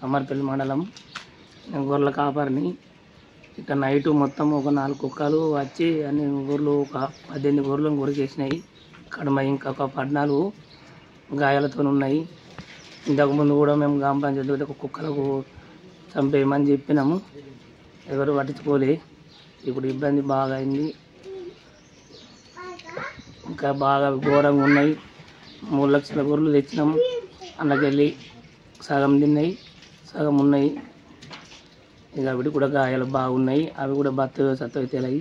కమ్మర్పల్లి మండలం. నేను గొర్రెల కాపరిని. ఇక్కడ నైటు మొత్తం ఒక 4 కుక్కలు వచ్చి అన్ని గొర్రెలు ఒక 18 గొర్రెలను కొరికేసినాయి. కడమ ఇంకొక 14 గాయాలతో ఉన్నాయి. ఇంతకుముందు కూడా మేము గ్రామ పంచాయతీ ఒక కుక్కలకు చంపేయమని చెప్పినాము, ఎవరు పట్టించుకోలే. ఇప్పుడు ఇబ్బంది బాగా అయింది, ఇంకా బాగా ఘోరంగా ఉన్నాయి. 3 లక్షల గొర్రెలు తెచ్చినాము, అందుకెళ్ళి సగం తిన్నాయి, సగం ఉన్నాయి. ఇక అవి కూడా గాయాలు బాగున్నాయి, అవి కూడా సత్తవి తేలాయి.